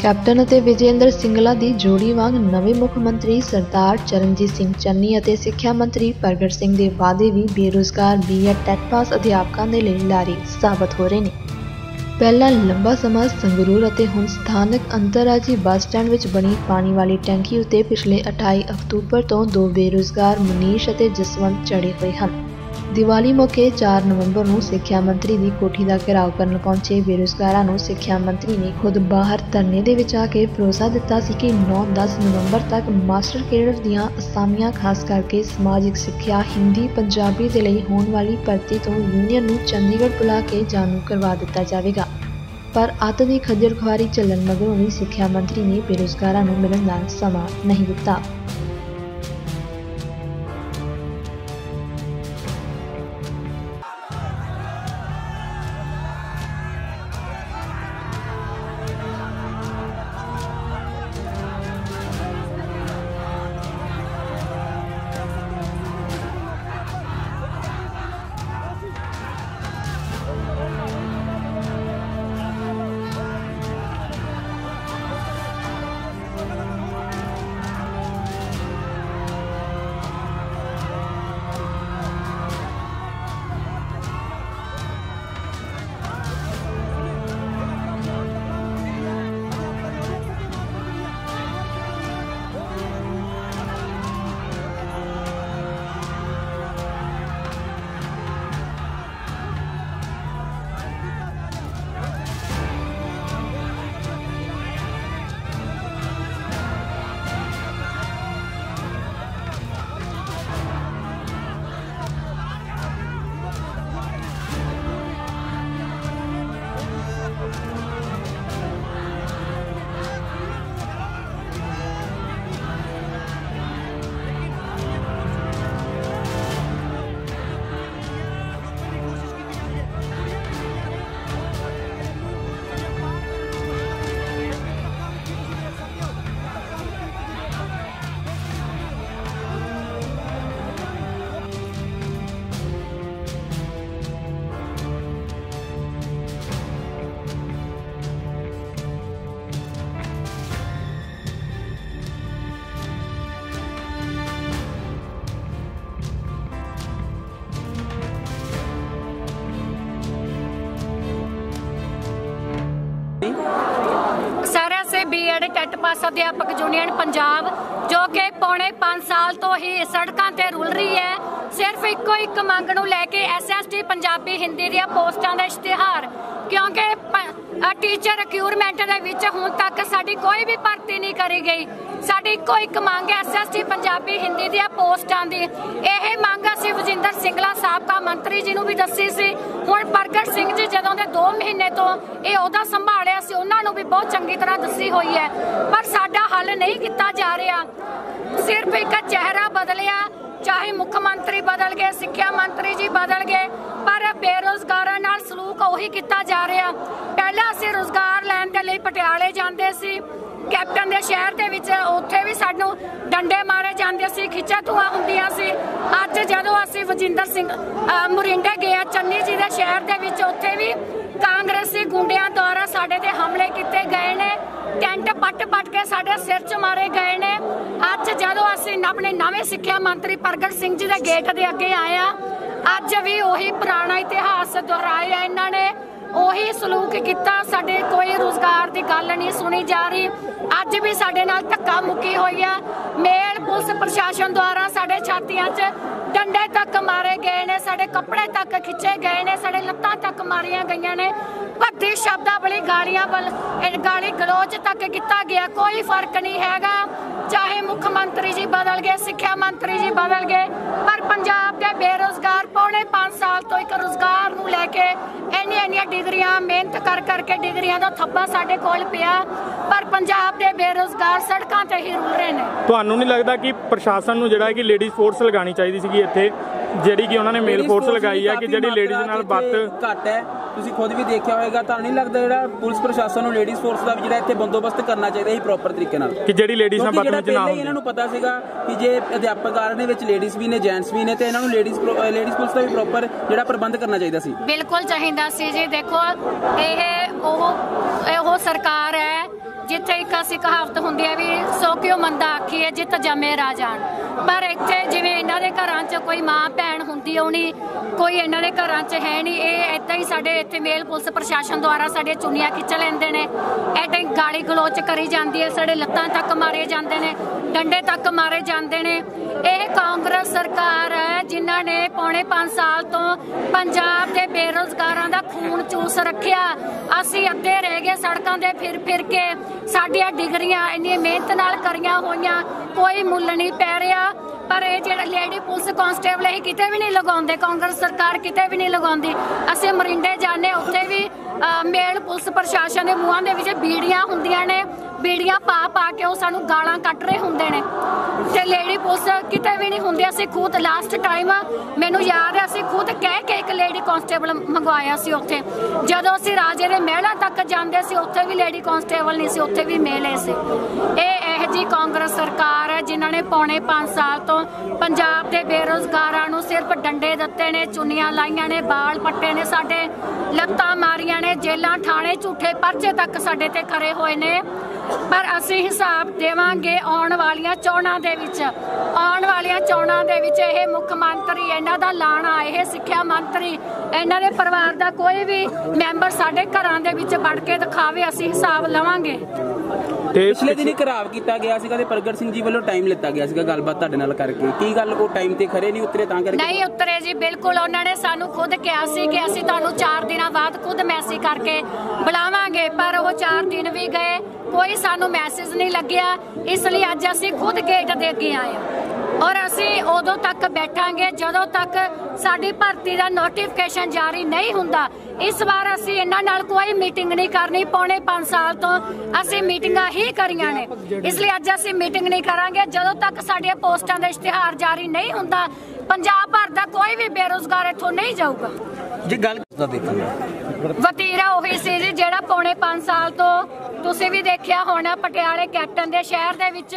Captain ਅਤੇ ਵਿਜੇਂਦਰ ਸਿੰਗਲਾ ਦੀ ਜੋੜੀ ਵਾਂਗ ਨਵੇਂ ਮੁੱਖ ਮੰਤਰੀ ਸਰਦਾਰ ਚਰਨਜੀਤ ਸਿੰਘ ਚੰਨੀ ਅਤੇ ਸਿੱਖਿਆ ਮੰਤਰੀ ਪ੍ਰਗਟ ਸਿੰਘ ਦੇ ਵਾਅਦੇ ਵੀ ਬੇਰੁਜ਼ਗਾਰ ਬੀਐਡ ਟੈਟ ਪਾਸ ਅਧਿਆਪਕਾਂ ਦੇ ਲਈ ਲਾਰੀ ਸਾਬਤ ਹੋ ਰਹੇ ਨੇ। ਪਹਿਲਾਂ ਲੰਬਾ ਸਮਾਂ ਸੰਗਰੂਰ ਅਤੇ ਹੁਣ ਸਥਾਨਕ ਅੰਤਰਰਾਜੀ ਬੱਸ ਸਟੈਂਡ ਵਿੱਚ ਬਣੀ ਪਾਣੀ ਵਾਲੀ ਟੈਂਕੀ ਉੱਤੇ ਪਿਛਲੇ 28 ਅਕਤੂਬਰ ਤੋਂ ਦੋ ਬੇਰੁਜ਼ਗਾਰ ਮਨੀਸ਼ ਅਤੇ ਜਸਵੰਤ ਚੜੇ ਹੋਏ ਹਨ। ਦੀਵਾਲੀ ਮੌਕੇ 4 ਨਵੰਬਰ ਨੂੰ ਸਿੱਖਿਆ ਮੰਤਰੀ ਦੀ ਕੋਠੀ ਦਾ ਘਿਰਾਓ ਕਰਨ ਪਹੁੰਚੇ ਬੇਰੁਜ਼ਗਾਰਾਂ ਨੂੰ ਸਿੱਖਿਆ ਮੰਤਰੀ ਨੇ ਖੁਦ ਬਾਹਰ ਧਰਨੇ ਦੇ ਵਿੱਚ ਆ ਕੇ ਭਰੋਸਾ ਦਿੱਤਾ ਸੀ ਕਿ 9-10 ਨਵੰਬਰ ਤੱਕ ਮਾਸਟਰ ਕੇਡਰ ਦੀਆਂ ਅਸਾਮੀਆਂ ਖਾਸ ਕਰਕੇ ਸਮਾਜਿਕ ਸਿੱਖਿਆ ਹਿੰਦੀ ਪੰਜਾਬੀ ਦੇ ਲਈ ਹੋਣ ਵਾਲੀ ਭਰਤੀ ਤੋਂ ਯੂਨੀਅਨ ਨੂੰ ਚੰਡੀਗੜ੍ਹ ਬੁਲਾ ਕੇ ਜਾਣੂ ਕਰਵਾ ਦਿੱਤਾ ਜਾਵੇਗਾ। ਪਰ ਅੱਤ ਦੀ ਖੱਜਲ ਖੁਆਰੀ ਚੱਲਣ ਮਗਰੋਂ ਵੀ ਸਿੱਖਿਆ ਮੰਤਰੀ ਨੇ ਬੇਰੁਜ਼ਗਾਰਾਂ ਨੂੰ ਮਿਲਣ ਦਾ ਸਮਾਂ ਨਹੀਂ ਦਿੱਤਾ। बीएड टेट पास अध्यापक यूनियन पंजाब जो कि पौने 5 साल तो ही सड़कों ते रुल रही है। सिर्फ इको एक मंग नूं लैके SST पंजाबी हिंदी दी पोस्टां दा इश्तिहार क्योंकि टीचर रिक्रूटमेंट दे विच हुण तक साडी कोई भी भर्ती नहीं करी गई। साडी इक्को एक मंग है SST पंजाबी हिंदी दी पोस्टां दी। यह मंग असीं वजिंदर सिंगला साबका मंत्री जी नूं भी दसी सी। हुण प्रगट सिंह जी जदों दे 2 महीने तो ये अहुदा संभालिया सी उन्हां नूं भी बहुत चंगी तरह दसी हुई है, पर साडा हल नहीं किया जा रहा। सिर्फ एक चेहरा बदलिया, चाहे मुख्यमंत्री बदल गए, सिक्ख्या मंत्री जी बदल गए, पर बेरोजगारां नाल सलूक उही किया जा रहा। पहले असीं रोजगार लैण दे लई पटियाले जांदे सी, कैप्टन दे शहर दे विच उत्थे भी सानूं डंडे मारे जांदे सी, खिच्चा धुआं हुंदियां सी। अज जदों असीं वजिंदर सिंह मोरिंडे गए चन्नी जी दे शहर दे विच उत्थे भी कांग्रेसी गुंडियां द्वारा साडे ते हमले किए गए ने, टेंट पट के साडे सिर च मारे गए ने। अज जदों असीं अपने नवें सिक्ख्या मंत्री प्रगट सिंह जी दे गेट दे अगे आए आ, अज भी उही पुराना इतिहास दोहराया इन्हां ने, उही सलूक किया। साडे कोई रोजगार की गल नहीं सुनी जा रही। अज भी साडे नाल धक्का मुक्की हुई है। मेल पुलिस प्रशासन द्वारा साडे छातियां च डंडे तक मारे गए ने, साडे कपड़े तक खिंचे गए ने, साडे लत्तां तक मारियां गईयां ने, भद्दी शब्दावली गालियां गाली गलोच तक किया गया। कोई फर्क नहीं हैगा, चाहे मुख्यमंत्री जी बदल गए, सिक्ख्या मंत्री जी बदल गए, पर पंजाब के बेरोजगार पौने 5 साल तो एक रोजगार नूं लैके इन्नियां डिग्रियां मेहनत कर करके डिग्रियां दा थप्पा साडे कोल पिया, पर पंजाब के बेरोजगार सड़कां ते ही रुल रहे ने। तुहानूं नहीं लगदा कि प्रशासन नूं जिहड़ा कि लेडीज़ फोर्स लगानी चाहिदी सीगी इत्थे, ਜਿਹੜੀ कि उन्होंने मेल फोर्स लगाई है कि ਜਿਹੜੀ लेडीज़ नाल बात घट है? ਤੁਸੀਂ खुद भी देखा होगा, ਤੁਹਾਨੂੰ नहीं लगता ਜਿਹੜਾ पुलिस प्रशासन ਨੂੰ लेडीज़ फोर्स ਦਾ ਵੀ ਜਿਹੜਾ ਇੱਥੇ ਬੰਦੋਬਸਤ ਕਰਨਾ ਚਾਹੀਦਾ ਸੀ ਪ੍ਰੋਪਰ ਤਰੀਕੇ ਨਾਲ, ਕਿ ਜਿਹੜੀ ਲੇਡੀਜ਼ ਨਾਲ ਬਦਤਮੀਜ਼ੀ ਨਾ ਹੋਵੇ। ਇਹਨਾਂ ਨੂੰ ਪਤਾ ਸੀਗਾ ਕਿ ਜੇ ਅਧਿਆਪਕ ਆ ਰਹੇ ਨੇ ਵਿੱਚ ਲੇਡੀਜ਼ ਵੀ ਨੇ ਜੈਂਟਸ ਵੀ ਨੇ, ਤੇ ਇਹਨਾਂ ਨੂੰ ਲੇਡੀਜ਼ ਪੁਲਿਸ ਦਾ ਵੀ ਪ੍ਰੋਪਰ ਜਿਹੜਾ ਪ੍ਰਬੰਧ ਕਰਨਾ ਚਾਹੀਦਾ ਸੀ। ਬਿਲਕੁਲ ਚਾਹੀਦਾ ਸੀ ਜੀ। ਦੇਖੋ ਇਹ ਸਰਕਾਰ ਹੈ जिथे एक असी कहावत होंदी है भी सो क्यों मंदा आखीए जित जमे राजान, पर इत्थे जिवें इन्हां दे घरां च कोई मां भैन हुंदी होनी, कोई इन्हां दे घरां च है नहीं। ये इदां ही साडे इत्थे मेल पुलिस प्रशासन द्वारा साडे चुनियां खिच लैंदे ने, इदां ही गाली गलोच करी जांदी है, साडे लत्तां तक मारे जांदे ने, डंडे तक मारे जांदे ने। ਇਹ कांग्रेस सरकार है जिन्हां ने पौने 5 साल तो पंजाब के बेरोजगारां दा खून चूस रखिया। असीं अद्धे रह गए सड़कों ते फिर के, साडियां डिग्रियां इन्नी मेहनत नाल करियां होईयां, कोई मुੱਲ नहीं पै रहा। पर ये जो लेडी पुलिस कांस्टेबल ही किते भी नहीं लगाउंदे, कांग्रेस सरकार किते भी नहीं लगाउंदी। असीं मोरिंडे जाने उत्थे भी मेल पुलिस प्रशासन के मूहां दे विच बीड़ियां हुंदियां ने, बीड़ियां पा के वो सानू गालां कट रहे हुंदे ने, ते लेडी पुलिस किते भी नहीं हुंदी। असीं खुद लास्ट टाइम मैनूं याद है असीं खुद कह के एक लेडी कांस्टेबल मंगवाया सी उत्थे, जदों असीं राजे दे महलां तक जांदे सी उत्थे भी लेडी कांस्टेबल नहीं सी, उत्थे भी मेले सी। इह जी कांग्रेस सरकार है जिन्हां ने पौने 5 साल तो पंजाब के बेरोजगारां नूं सिर्फ डंडे दित्ते ने, चुन्नियां लाइयां ने, बाल पट्टे ने, साडे लत्तां मारियां ने, जेलां ठाणे झूठे परचे तक साडे ते करे होए ने। पर असीं हिसाब देवांगे आउण वालियां चोणां दे विच। आउण वालियां चोणां दे विच इह मुख मंत्री इन्हां दा लाणा, इह सिक्ख्या मंत्री, इन्हां दे परिवार दा कोई भी मैंबर साडे घरां दे विच वड़ के दिखावे, असीं हिसाब लवांगे। पिछले दिन घराव किया गया सीगा ते प्रगट सिंह जी वालों टाइम लिता गया सीगा गलबात तुहाडे नाल करके, की गल वो टाइम ते खरे नहीं उतरे तां करके? नहीं उतरे जी, बिल्कुल उन्होंने सानू खुद कहा सी कि असीं तुहानू 4 दिनों बाद खुद मैसेज करके बुलावांगे, पर वो 4 दिन भी गए, कोई सानू मैसेज नहीं लग्या। इसलिए अज असीं खुद गेट दे अगे आए और असीं उदों तक बैठांगे जदों तक साडी भर्ती दा नोटिफिकेशन जारी नहीं हुंदा। इस बार असीं इन्हां नाल कोई मीटिंग नहीं करनी, पौने 5 साल तो असीं मीटिंगां ही करियां ने, इसलिए अज असीं मीटिंग नहीं करांगे जदों तक साडीआं पोस्टां दा इश्तिहार जारी नहीं हुंदा। पंजाब भर दा कोई भी बेरोजगार इत्थों नहीं जाऊगा जी। गल वतीरा उही सी जी जिहड़ा पौने 5 साल तो तुसीं भी देखिया होना पटियाले कैप्टन दे शहर दे विच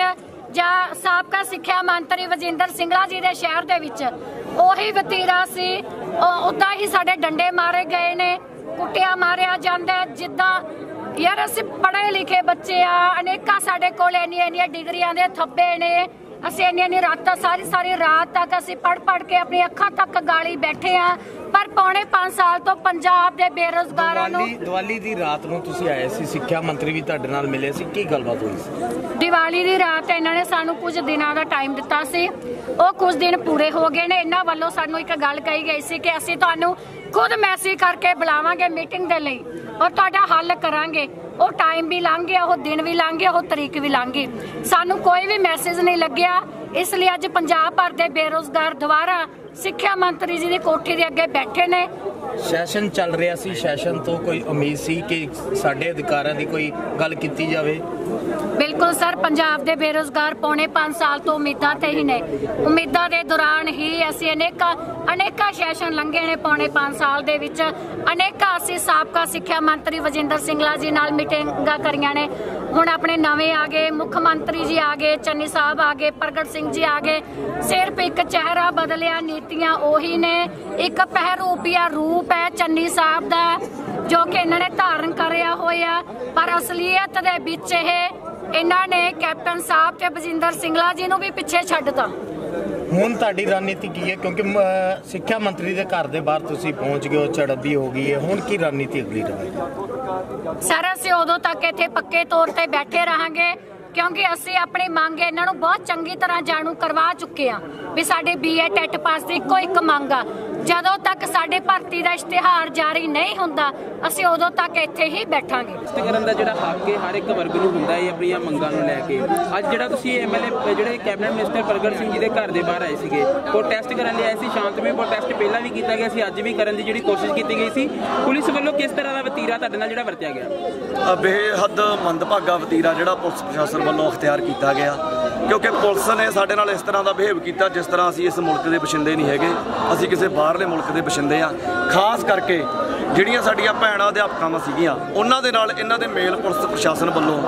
ਜਾਂ ਸਾਬਕਾ ਸਿੱਖਿਆ ਮੰਤਰੀ ਵਜਿੰਦਰ ਸਿੰਘਲਾ ਜੀ ਦੇ ਸ਼ਹਿਰ ਦੇ ਵਿੱਚ ਉਹੀ ਵਤੀਰਾ ਸੀ। ਉੱਦਾਂ ਹੀ ਸਾਡੇ ਡੰਡੇ ਮਾਰੇ ਗਏ ਨੇ, ਕੁੱਟਿਆ ਮਾਰਿਆ ਜਾਂਦਾ। ਜਿੱਦਾਂ ਯਾਰ ਅਸੀਂ ਪੜ੍ਹੇ ਲਿਖੇ ਬੱਚੇ ਆ, ਅਨੇਕਾਂ ਸਾਡੇ ਕੋਲ ਇੰਨੀਆਂ ਡਿਗਰੀਆਂ ਦੇ ਥੱਬੇ ਨੇ, ਅਸੀਂ ਇੰਨੀ ਰਾਤਾਂ ਸਾਰੀ ਰਾਤ ਤੱਕ ਅਸੀਂ ਪੜ੍ਹ ਕੇ ਆਪਣੀ ਅੱਖਾਂ ਤੱਕ ਗਾਲੀ ਬੈਠੇ ਆ। पर पौने 5 साल तो पंजाब के बेरोजगारां नूं दिवाली दी रात नूं तुसीं आए सी, सिक्ख्या मंत्री भी तुहाडे नाल मिले सी, की गलबात होई सी? दिवाली दी रात इन्हां ने सानूं कुछ दिनां दा टाइम दित्ता सी, ਉਹ कुछ दिन पूरे हो गए ने। इन्हां ਵੱਲੋਂ सानूं एक गल कही गई सी कि ਅਸੀਂ ਤੁਹਾਨੂੰ खुद मैसेज करके बुलावांगे मीटिंग दे लई और तुहाडा हल करांगे। वो टाइम भी लंघ गया, वो दिन भी लंघ गया, वो तरीक भी लंघ गई, सानू कोई भी मैसेज नहीं लग्या। इसलिए अज पंजाब भर दे बेरोजगार दोबारा सिक्ख्या मंत्री जी की कोठी के अगे बैठे ने। सैशन चल रहा सी, सैशन तो कोई उम्मीद सी कि साडे अधिकारां दी कोई गल कीती जावे? बिल्कुल सर, पंजाब दे बेरोजगार पौने 5 साल तो उम्मीदां ते ही ने। उम्मीदां दे दौरान ही असीं अनेका सैशन लंघे ने। पौने 5 साल दे विच अनेका असीं साबका सिक्ख्या मंत्री वजिंदर सिंगला जी नाल मीटिंगां करियां ने। हुण अपने नवें आ गए, मुख मंत्री जी आ गए, चन्नी साहब आ गए, प्रगट सिंह जी आ गए। सिर्फ एक चेहरा बदलिया, नीतियां ओही ने। एक पहरूपिया रूप है चन्नी साहब दा जो कि इन्होंने धारण करिया होया, पर असलीयत दे विच इन्होंने कैप्टन साहब ते वजिंदर सिंगला जी नूं भी पिछे छड्डता। ਹੁਣ ਤੁਹਾਡੀ ਰਣਨੀਤੀ ਕੀ ਹੈ? ਕਿਉਂਕਿ ਸਿੱਖਿਆ ਮੰਤਰੀ ਦੇ ਘਰ ਦੇ ਬਾਹਰ ਤੁਸੀਂ ਪਹੁੰਚ ਗਏ ਹੋ, ਝੜਪ ਹੋ ਗਈ ਹੈ, ਹੁਣ ਕੀ ਰਣਨੀਤੀ ਅਗਲੀ ਰਹੇਗੀ? ਸਰ ਅਸੀਂ ਉਦੋਂ ਤੱਕ ਇੱਥੇ ਪੱਕੇ ਤੌਰ ਤੇ ਬੈਠੇ ਰਹਾਂਗੇ क्योंकि असी अपनी मंग इन्हां नूं बहुत चंगी तरह जाणू करवा चुके हैं भी साडे BA टैट पास की इक्को एक मंग आ। ਜਦੋਂ तक साडे भर्ती का इश्तिहार जारी नहीं हुंदा असीं उदों तक इत्थे ही बैठांगे। ਕਰਨ ਦਾ ਜਿਹੜਾ ਹੱਕ ਹੈ ਹਰ ਇੱਕ ਵਰਗ ਨੂੰ ਹੁੰਦਾ ਹੈ ਆਪਣੀਆਂ ਮੰਗਾਂ ਨੂੰ ਲੈ ਕੇ। ਅੱਜ ਜਿਹੜਾ ਤੁਸੀਂ MLA ਜਿਹੜੇ ਕੈਬਨਿਟ ਮਿਨਿਸਟਰ ਪ੍ਰਗਟ ਸਿੰਘ ਜੀ ਦੇ ਘਰ ਦੇ ਬਾਹਰ ਆਏ ਸੀਗੇ, ਪ੍ਰੋਟੈਸਟ ਕਰਨ ਲਈ ਆਏ ਸੀ। ਸ਼ਾਂਤਮਈ ਪ੍ਰੋਟੈਸਟ ਪਹਿਲਾਂ ਵੀ ਕੀਤਾ ਗਿਆ ਸੀ, ਅੱਜ ਵੀ ਕਰਨ ਦੀ ਜਿਹੜੀ ਕੋਸ਼ਿਸ਼ ਕੀਤੀ ਗਈ ਸੀ। ਪੁਲਿਸ ਵੱਲੋਂ ਕਿਸ ਤਰ੍ਹਾਂ ਦਾ ਵਤੀਰਾ ਤੁਹਾਡੇ ਨਾਲ ਜਿਹੜਾ ਵਰਤਿਆ ਗਿਆ? ਬੇਹੱਦ ਮੰਦਭਾਗਾ ਵਤੀਰਾ ਜਿਹੜਾ ਪੁਲਿਸ ਪ੍ਰਸ਼ਾਸਨ ਵੱਲੋਂ ਅਖਤਿਆਰ ਕੀਤਾ ਗਿਆ, ਕਿਉਂਕਿ ਪੁਲਿਸ ਨੇ ਸਾਡੇ ਨਾਲ ਇਸ ਤਰ੍ਹਾਂ ਦਾ ਬਿਹੇਵ ਕੀਤਾ ਜਿਸ ਤਰ੍ਹਾਂ ਅਸੀਂ ਇਸ ਮੁਲਕ ਦੇ ਬਸ਼ਿੰਦੇ ਨਹੀਂ ਹੈਗੇ, ਅਸੀਂ ਕਿਸੇ ਬਾਹਰਲੇ ਮੁਲਕ ਦੇ ਬਸ਼ਿੰਦੇ ਆ। ਖਾਸ ਕਰਕੇ ਜਿਹੜੀਆਂ ਸਾਡੀਆਂ ਭੈਣਾਂ ਅਧਿਆਪਕਾਂ ਸੀਗੀਆਂ ਉਹਨਾਂ ਦੇ ਨਾਲ ਇਹਨਾਂ ਦੇ ਮੇਲ ਪੁਲਿਸ ਪ੍ਰਸ਼ਾਸਨ ਵੱਲੋਂ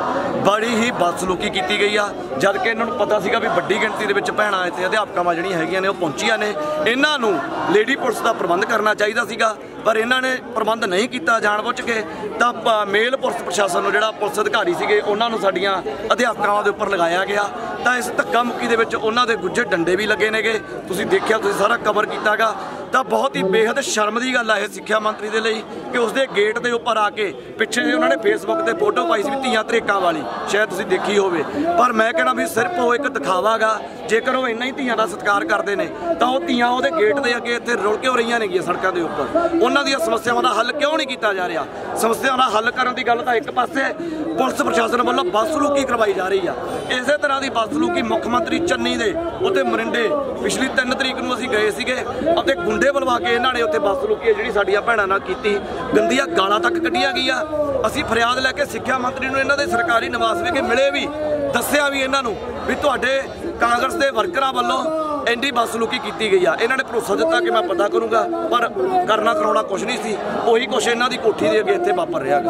ਬੜੀ ਹੀ ਬਦਸਲੂਕੀ ਕੀਤੀ ਗਈ ਆ, ਜਦ ਕਿ ਇਹਨਾਂ ਨੂੰ ਪਤਾ ਸੀਗਾ ਵੀ ਵੱਡੀ ਗਿਣਤੀ ਦੇ ਵਿੱਚ ਭੈਣਾਂ ਇੱਥੇ ਅਧਿਆਪਕਾਂ ਜਿਹੜੀਆਂ ਹੈਗੀਆਂ ਨੇ ਉਹ ਪਹੁੰਚੀਆਂ ਨੇ। ਇਹਨਾਂ ਨੂੰ ਲੇਡੀ ਪੁਲਿਸ ਦਾ ਪ੍ਰਬੰਧ ਕਰਨਾ ਚਾਹੀਦਾ ਸੀਗਾ, ਪਰ ਇਹਨਾਂ ਨੇ ਪ੍ਰਬੰਧ ਨਹੀਂ ਕੀਤਾ ਜਾਣਬੁੱਝ ਕੇ। ਤਾਂ ਮੇਲ ਪੁਲਿਸ ਪ੍ਰਸ਼ਾਸਨ ਨੂੰ ਜਿਹੜਾ ਪੁਲਿਸ ਅਧਿਕਾਰੀ ਸੀਗੇ ਉਹਨਾਂ ਨੂੰ ਸਾਡੀਆਂ ਅਧਿਆਪਕਾਂ ਦੇ ਉੱਪਰ ਲਗਾਇਆ ਗਿਆ। ਤਾਂ ਇਸ ਧੱਕਾ ਮੁੱਕੀ ਦੇ ਵਿੱਚ ਉਹਨਾਂ ਦੇ ਗੁੱਝੇ ਡੰਡੇ ਵੀ ਲੱਗੇ ਨੇਗੇ, ਤੁਸੀਂ ਦੇਖਿਆ, ਤੁਸੀਂ ਸਾਰਾ ਕਵਰ ਕੀਤਾਗਾ। ਤਾਂ ਬਹੁਤ ਹੀ ਬੇਹੱਦ ਸ਼ਰਮ ਦੀ ਗੱਲ ਆ ਇਹ ਸਿੱਖਿਆ ਮੰਤਰੀ ਦੇ ਲਈ ਕਿ ਉਸਦੇ ਗੇਟ ਦੇ ਉੱਪਰ ਆ ਕੇ ਪਿੱਛੇ ਉਹਨਾਂ ਨੇ ਫੇਸਬੁੱਕ ਤੇ ਫੋਟੋ ਪਾਈ ਸੀ ਧੀਆਂ ਧਰੇਕਾਂ ਵਾਲੀ, ਸ਼ਾਇਦ ਤੁਸੀਂ ਦੇਖੀ ਹੋਵੇ। ਪਰ ਮੈਂ ਕਹਿਣਾ ਵੀ ਸਿਰਫ ਉਹ ਇੱਕ ਦਿਖਾਵਾਗਾ। ਜੇਕਰ ਉਹ ਇੰਨਾ ਹੀ ਧੀਆਂ ਦਾ ਸਤਿਕਾਰ ਕਰਦੇ ਨੇ ਤਾਂ ਉਹ ਧੀਆਂ ਉਹਦੇ ਗੇਟ ਦੇ ਅੱਗੇ ਇੱਥੇ ਰੁਲ ਕੇ ਹੋ ਰਹੀਆਂ ਨੇਗੀਆਂ ਸੜਕਾਂ ਦੇ ਉੱਪਰ। ਉਹਨਾਂ ਦੀਆਂ ਸਮੱਸਿਆਵਾਂ ਦਾ ਹੱਲ ਕਿਉਂ ਨਹੀਂ ਕੀਤਾ ਜਾ ਰਿਹਾ? ਸਮੱਸਿਆਵਾਂ ਦਾ ਹੱਲ ਕਰਨ ਦੀ ਗੱਲ ਤਾਂ ਇੱਕ ਪਾਸੇ ਪੁਲਿਸ ਪ੍ਰਸ਼ਾਸਨ ਵੱਲੋਂ ਬਦਸਲੂਕੀ ਕਰਵਾਈ ਜਾ ਰਹੀ ਆ। ਇਸੇ ਤਰ੍ਹਾਂ ਦੀ ਬਦਸਲੂਕੀ ਮੁੱਖ ਮੰਤਰੀ ਚੰਨੀ ਦੇ ਉੱਤੇ ਮਰਿੰਡੇ ਪਿਛਲੀ 3 ਤਰੀਕ ਨੂੰ ਅਸੀਂ ਗਏ ਸੀਗੇ ਅਤੇ ਗੁੰਡੇ ਬੁਲਵਾ ਕੇ ਇਹਨਾਂ ਨੇ ਉੱਥੇ ਬਦਸਲੂਕੀ ਜਿਹੜੀ ਸਾਡੀਆਂ ਭੈਣਾਂ ਨਾਲ ਕੀਤੀ, ਗੰਦੀਆਂ ਗਾਲਾਂ ਤੱਕ ਕੱਢੀਆਂ ਗਈਆਂ। ਅਸੀਂ ਫਰਿਆਦ ਲੈ ਕੇ ਸਿੱਖਿਆ ਮੰਤਰੀ ਨੂੰ ਇਹਨਾਂ ਦੇ ਸਰਕਾਰੀ ਨਿਵਾਸ ਵਿਖੇ ਮਿਲੇ ਵੀ, ਦੱਸਿਆ ਵੀ ਇਹਨਾਂ ਨੂੰ ਵੀ ਤੁਹਾਡੇ ਕਾਂਗਰਸ ਦੇ ਵਰਕਰਾਂ ਵੱਲੋਂ ਇੰਨੀ ਬਦਸਲੂਕੀ ਕੀਤੀ ਗਈ ਆ। ਇਹਨਾਂ ਨੇ ਭਰੋਸਾ ਦਿੱਤਾ ਕਿ ਮੈਂ ਪਤਾ ਕਰੂੰਗਾ, ਪਰ ਕਰਨਾ ਕਰਾਉਣਾ ਕੁਝ ਨਹੀਂ ਸੀ। ਉਹੀ ਕੁਛ ਇਹਨਾਂ ਦੀ ਕੋਠੀ ਦੇ ਅੱਗੇ ਇੱਥੇ ਵਾਪਰ ਰਿਹਾ।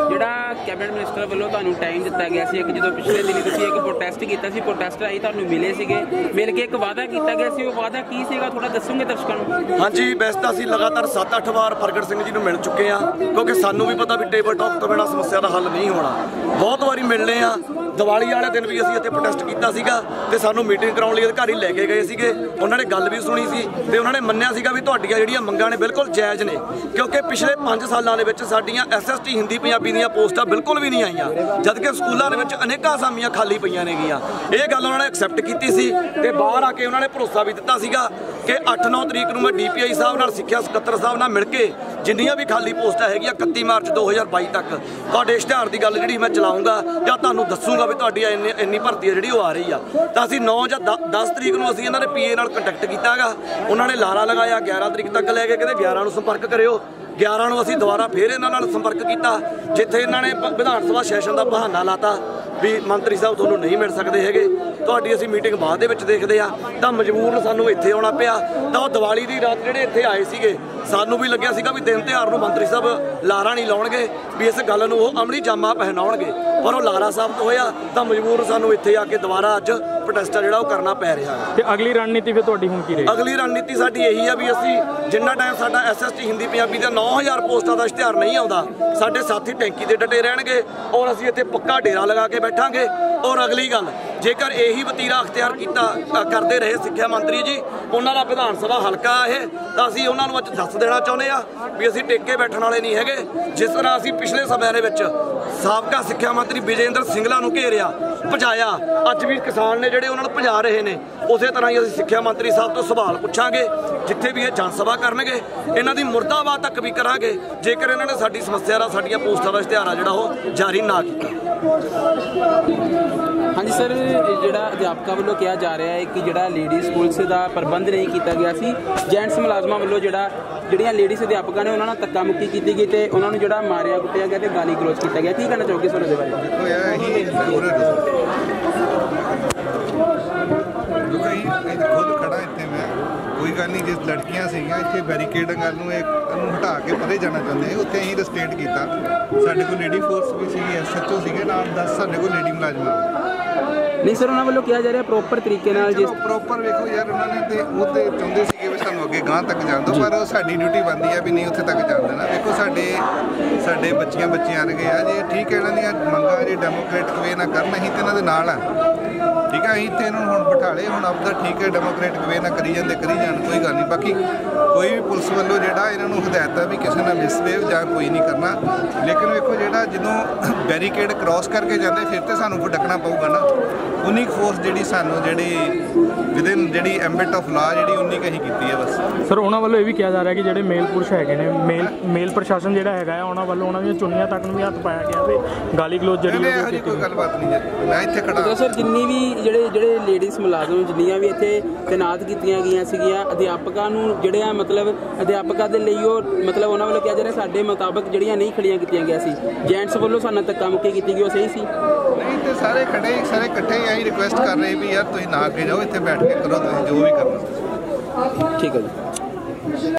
ਜਿਹੜਾ ਕੈਬਨਿਟ ਮਿਨਿਸਟਰ ਵੱਲੋਂ ਤੁਹਾਨੂੰ ਟਾਈਮ ਦਿੱਤਾ ਗਿਆ ਸੀ, ਇੱਕ ਜਦੋਂ ਪਿਛਲੇ ਦਿਨੀ ਤੁਸੀਂ ਇੱਕ ਪ੍ਰੋਟੈਸਟ ਕੀਤਾ ਸੀ, ਪ੍ਰੋਟੈਸਟ ਰਾਹੀਂ ਤੁਹਾਨੂੰ ਮਿਲੇ ਸੀਗੇ, ਮਿਲ ਕੇ ਇੱਕ ਵਾਅਦਾ ਕੀਤਾ ਗਿਆ ਸੀ, ਉਹ ਵਾਅਦਾ ਕੀ ਸੀਗਾ ਥੋੜਾ ਦੱਸੋਗੇ ਦਰਸ਼ਕਾਂ ਨੂੰ? ਹਾਂਜੀ, ਵੈਸੇ ਤਾਂ ਅਸੀਂ ਲਗਾਤਾਰ 7-8 ਵਾਰ ਪ੍ਰਗਟ ਸਿੰਘ ਜੀ ਨੂੰ ਮਿਲ ਚੁੱਕੇ ਆ, ਕਿਉਂਕਿ ਸਾਨੂੰ ਵੀ ਪਤਾ ਵੀ ਟੇਬਲ ਟਾਕ ਤੋਂ ਬਿਨਾਂ ਸਮੱਸਿਆ ਦਾ ਹੱਲ ਨਹੀਂ ਹੋਣਾ। ਬਹੁਤ ਵਾਰੀ ਮਿਲਣੇ ਆ। ਦੀਵਾਲੀ ਵਾਲੇ ਦਿਨ ਵੀ ਅਸੀਂ ਇੱਥੇ ਪ੍ਰੋਟੈਸਟ ਕੀਤਾ ਸੀਗਾ ਤੇ ਸਾਨੂੰ ਮੀਟਿੰਗ ਕਰਾਉਣ ਲਈ ਅਧਿਕਾਰੀ ਲੈ ਕੇ ਗਏ ਸੀਗੇ। ਉਹਨਾਂ ਨੇ ਗੱਲ ਵੀ ਸੁਣੀ ਸੀ ਤੇ ਉਹਨਾਂ ਨੇ ਮੰਨਿਆ ਸੀਗਾ ਵੀ ਤੁਹਾਡੀਆਂ ਜਿਹੜੀਆਂ ਮੰਗਾਂ ਨੇ ਬਿਲਕੁਲ ਜਾਇਜ਼ ਨੇ, ਕਿਉਂਕਿ ਪਿਛਲੇ 5 ਸਾਲਾਂ ਦੇ ਵਿੱਚ ਸਾਡੀਆਂ SST ਹਿੰਦੀ ਪੰਜਾਬੀ ਦੀਆਂ ਪੋਸਟਾਂ ਬਿਲਕੁਲ ਵੀ ਨਹੀਂ ਆਈਆਂ, ਜਦਕਿ ਸਕੂਲਾਂ ਦੇ ਵਿੱਚ ਅਨੇਕਾਂ ਅਸਾਮੀਆਂ ਖਾਲੀ ਪਈਆਂ ਨੇਗੀਆਂ। ਇਹ ਗੱਲ ਉਹਨਾਂ ਨੇ ਐਕਸੈਪਟ ਕੀਤੀ ਸੀ ਤੇ ਬਾਹਰ ਆ ਕੇ ਉਹਨਾਂ ਨੇ ਭਰੋਸਾ ਵੀ ਦਿੱਤਾ ਸੀਗਾ ਕਿ 8-9 ਤਰੀਕ ਨੂੰ ਮੈਂ DPI ਸਾਹਿਬ ਨਾਲ, ਸਿੱਖਿਆ ਸਕੱਤਰ ਸਾਹਿਬ ਨਾਲ ਮਿਲ ਕੇ ਜਿੰਨੀਆਂ ਵੀ ਖਾਲੀ ਪੋਸਟਾਂ ਹੈਗੀਆਂ 31 ਮਾਰਚ 2022 ਤੱਕ ਤੁਹਾਡੇ ਇਸ਼ਤਿਹਾਰ ਦੀ ਗੱਲ ਜਿਹੜੀ ਮੈਂ ਚਲਾਉਂਗਾ ਜਾਂ ਤੁਹਾਨੂੰ ਦੱਸੂਗਾ ਵੀ ਤੁਹਾਡੀ ਇੰਨੀ ਭਰਤੀ ਹੈ ਜਿਹੜੀ ਉਹ ਆ ਰਹੀ ਆ। ਤਾਂ ਅਸੀਂ 9 ਜਾਂ 10 ਤਰੀਕ ਨੂੰ ਅਸੀਂ ਇਹਨਾਂ ਦੇ PA ਨਾਲ ਕੰਟੈਕਟ ਕੀਤਾ ਗਾ। ਉਹਨਾਂ ਨੇ ਲਾਰਾ ਲਗਾਇਆ, 11 ਤਰੀਕ ਤੱਕ ਲੈ ਕੇ ਕਹਿੰਦੇ 11 ਨੂੰ ਸੰਪਰਕ ਕਰਿਓ। 11 ਨੂੰ ਅਸੀਂ ਦੁਬਾਰਾ ਫੇਰ ਇਹਨਾਂ ਨਾਲ ਸੰਪਰਕ ਕੀਤਾ, ਜਿੱਥੇ ਇਹਨਾਂ ਨੇ ਵਿਧਾਨ ਸਭਾ ਸੈਸ਼ਨ ਦਾ ਬਹਾਨਾ ਲਾਤਾ ਵੀ ਮੰਤਰੀ ਸਾਹਿਬ ਤੁਹਾਨੂੰ ਨਹੀਂ ਮਿਲ ਸਕਦੇ ਹੈਗੇ, ਤੁਹਾਡੀ ਅਸੀਂ ਮੀਟਿੰਗ ਬਾਅਦ ਦੇ ਵਿੱਚ ਦੇਖਦੇ ਆ। ਤਾਂ ਮਜਬੂਰਨ ਸਾਨੂੰ ਇੱਥੇ ਆਉਣਾ ਪਿਆ। ਤਾਂ ਉਹ ਦੀਵਾਲੀ ਦੀ ਰਾਤ ਜਿਹੜੇ ਇੱਥੇ ਆਏ ਸੀਗੇ, ਸਾਨੂੰ ਵੀ ਲੱਗਿਆ ਸੀਗਾ ਵੀ ਦਿਨ ਤਿਉਹਾਰ ਨੂੰ ਮੰਤਰੀ ਸਾਹਿਬ ਲਾਰਾ ਨਹੀਂ ਲਾਉਣਗੇ, ਵੀ ਇਸ ਗੱਲ ਨੂੰ ਉਹ ਅਮਲੀ ਜਾਮਾ ਪਹਿਨਾਉਣਗੇ, ਪਰ ਉਹ ਲਾਰਾ ਸਾਬਤ ਹੋਇਆ। ਤਾਂ ਮਜਬੂਰ ਸਾਨੂੰ ਇੱਥੇ ਆ ਕੇ ਦੁਬਾਰਾ ਅੱਜ ਪ੍ਰੋਟੈਸਟ ਜਿਹੜਾ ਉਹ ਕਰਨਾ ਪੈ ਰਿਹਾ ਹੈ। ਤੇ ਅਗਲੀ ਰਣਨੀਤੀ ਫਿਰ ਤੁਹਾਡੀ ਹੁਣ ਕੀ ਰਹੇਗੀ? ਅਗਲੀ ਰਣਨੀਤੀ ਸਾਡੀ ਇਹੀ ਆ ਵੀ ਅਸੀਂ ਜਿੰਨਾ ਟਾਈਮ ਸਾਡਾ SST ਹਿੰਦੀ ਪੰਜਾਬੀ ਦਾ 9000 ਪੋਸਟਾਂ ਦਾ ਇਸ਼ਤਿਹਾਰ ਨਹੀਂ ਆਉਂਦਾ, ਸਾਡੇ ਸਾਥੀ ਟੈਂਕੀ ਦੇ ਡਟੇ ਰਹਿਣਗੇ ਔਰ ਅਸੀਂ ਇੱਥੇ ਪੱਕਾ ਡੇਰਾ ਲਗਾ ਕੇ ਬੈਠਾਂਗੇ। ਔਰ ਅਗਲੀ ਗੱਲ, ਜੇਕਰ ਇਹੀ ਵਤੀਰਾ ਅਖਤਿਆਰ ਕਰਦੇ ਰਹੇ ਸਿੱਖਿਆ ਮੰਤਰੀ ਜੀ, ਉਹਨਾਂ ਦਾ ਵਿਧਾਨ ਸਭਾ ਹਲਕਾ ਇਹ, ਤਾਂ ਅਸੀਂ ਉਹਨਾਂ ਨੂੰ ਅੱਜ ਦੱਸ ਦੇਣਾ ਚਾਹੁੰਦੇ ਆ ਵੀ ਅਸੀਂ ਟੇਕੇ ਬੈਠਣ ਵਾਲੇ ਨਹੀਂ ਹੈਗੇ। ਜਿਸ ਤਰ੍ਹਾਂ ਅਸੀਂ ਪਿਛਲੇ ਸਮਿਆਂ ਦੇ ਵਿੱਚ ਸਾਬਕਾ ਸਿੱਖਿਆ ਮੰਤਰੀ ਵਿਜੇਂਦਰ ਸਿੰਗਲਾ ਨੂੰ ਘੇਰਿਆ, ਭਜਾਇਆ। ਅੱਜ ਵੀ ਕਿਸਾਨ ਨੇ ਜਿਹੜੇ ਉਹਨਾਂ ਨੂੰ ਭਜਾ ਰਹੇ ਨੇ। ਉਸੇ ਤਰ੍ਹਾਂ ਹੀ ਅਸੀਂ ਸਿੱਖਿਆ ਮੰਤਰੀ ਸਾਹਿਬ ਤੋਂ ਸਵਾਲ ਪੁੱਛਾਂਗੇ ਜਿੱਥੇ ਵੀ ਇਹ ਜਨ ਸਭਾ ਕਰਨਗੇ, ਇਹਨਾਂ ਦੀ ਮੁਰਦਾਬਾਦ ਤੱਕ ਵੀ ਕਰਾਂਗੇ ਜੇਕਰ ਇਹਨਾਂ ਨੇ ਸਾਡੀ ਸਮੱਸਿਆ ਦਾ, ਸਾਡੀਆਂ ਪੋਸਟਾਂ ਦਾ ਇਸ਼ਤਿਹਾਰ ਜਿਹੜਾ ਉਹ ਜਾਰੀ ਨਾ ਕੀਤਾ। ਹਾਂਜੀ ਸਰ, ਜਿਹੜਾ ਅਧਿਆਪਕਾਂ ਵੱਲੋਂ ਕਿਹਾ ਜਾ ਰਿਹਾ ਹੈ ਕਿ ਜਿਹੜਾ ਲੇਡੀਜ਼ ਪੁਲਿਸ ਦਾ ਪ੍ਰਬੰਧ ਨਹੀਂ ਕੀਤਾ ਗਿਆ ਸੀ, ਜੈਂਟਸ ਮੁਲਾਜ਼ਮਾਂ ਵੱਲੋਂ ਜਿਹੜੀਆਂ ਲੇਡੀਜ਼ ਅਧਿਆਪਕਾਂ ਨੇ ਉਹਨਾਂ ਨਾਲ ਧੱਕਾ ਮੁੱਕੀ ਕੀਤੀ ਗਈ ਤੇ ਉਹਨਾਂ ਨੂੰ ਜਿਹੜਾ ਮਾਰਿਆ ਕੁੱਟਿਆ ਗਿਆ ਤੇ ਗਾਲੀ ਗਲੋਚ ਕੀਤਾ ਗਿਆ। ਕੀ ਕਹਿਣਾ ਚਾਹੋਗੇ ਸਰ ਉਹਦੇ ਬਾਰੇ? खुद खड़ा इतने में कोई गल नहीं, जिस लड़कियां इतने बैरीकेडिंग ਨੂੰ हटा के परे जाना चाहते हैं उत्थे ही रिस्ट्रेट किया। साढ़े को लेडी फोर्स भी सी, SHO सीगे नाल 10 साढ़े को लेडी मुलाजम नहीं सर उन्होंने वालों किया जा रहा प्रॉपर तरीके नाल जिस प्रॉपर देखो यार उन्होंने तो वो तो चाहते थे भी सानू अगे गांह तक जान दो, पर साडी ड्यूटी बनती है भी नहीं उत्थे तक जान देना। देखो साडे बच्चियां आ रहे हैं जे ठीक है, इन्हां दी मंगां जे डेमोक्रेटिक वे ना करन असीं ते इन्हां दे नाल आ, ठीक है। असीं ते इन्हां नूं हुण बिठाले हुण आपदा ठीक है डेमोक्रेटिक वे ना करी जान, कोई गल नहीं। बाकी कोई भी पुलिस वालों जिहड़ा इन्हां नूं हदायत है भी किसी नाल मिसबिहेव जां कोई नहीं करना, लेकिन वेखो जिहड़ा जदों बैरीकेड क्रॉस करके जांदे फिर तो सानू फटकना पऊगा ना। उन्नी फोर्स जी सानू जी विदिन जी एम्बिट ऑफ लॉ जी उन्नी कहीं की है बस। सर उन्होंने वालों ये भी कहा जा रहा है कि ਜਿਹੜੇ ਮੇਲ ਪੁਰਸ਼ ਹੈਗੇ ਨੇ, ਮੇਲ ਪ੍ਰਸ਼ਾਸਨ ਜਿਹੜਾ ਹੈਗਾ ਆ ਉਹਨਾਂ ਵੱਲੋਂ ਉਹਨਾਂ ਦੀਆਂ ਚੁੰਨੀਆਂ ਤੱਕ ਨੂੰ ਵੀ ਹੱਥ ਪਾਇਆ ਗਿਆ ਤੇ ਗਾਲੀ ਗਲੋਚ ਜਿਹੜੀ ਕੋਈ ਗੱਲਬਾਤ ਨਹੀਂ ਹੈ। ਮੈਂ ਇੱਥੇ ਖੜਾ ਤਾਂ ਸਰ ਜਿੰਨੀ ਵੀ ਜਿਹੜੇ ਲੇਡੀਜ਼ ਮੁਲਾਜ਼ਮ ਜਿੰਨੀਆਂ ਵੀ ਇੱਥੇ ਤੈਨਾਤ ਕੀਤੀਆਂ ਗਈਆਂ ਸੀਗੀਆਂ ਅਧਿਆਪਕਾਂ ਨੂੰ ਜਿਹੜੇ ਆ ਮਤਲਬ ਅਧਿਆਪਕਾਂ ਦੇ ਲਈ ਉਹ ਮਤਲਬ ਉਹਨਾਂ ਵੱਲੋਂ ਕਿਹਾ ਜਾ ਰਿਹਾ ਸਾਡੇ ਮੁਤਾਬਕ ਜਿਹੜੀਆਂ ਨਹੀਂ ਖੜੀਆਂ ਕੀਤੀਆਂ ਗਿਆ ਸੀ, ਜੈਂਟਸ ਵੱਲੋਂ ਸਾਨੂੰ ਧੱਕਾ ਮੁੱਕੀ ਕੀਤੀ ਗਈ ਉਹ ਸਹੀ ਸੀ? ਨਹੀਂ ਤੇ ਸਾਰੇ ਖੜੇ ਸਾਰੇ ਇਕੱਠੇ ਆਹੀ ਰਿਕੁਐਸਟ ਕਰ ਰਹੇ ਵੀ ਯਾਰ ਤੁਸੀਂ ਨਾ ਅੱਗੇ ਜਾਓ, ਇੱਥੇ ਬੈਠ ਕੇ ਕਰੋ ਤੁਸੀਂ ਜੋ ਵੀ ਕਰਨਾ। ਠੀਕ ਹੈ ਜੀ।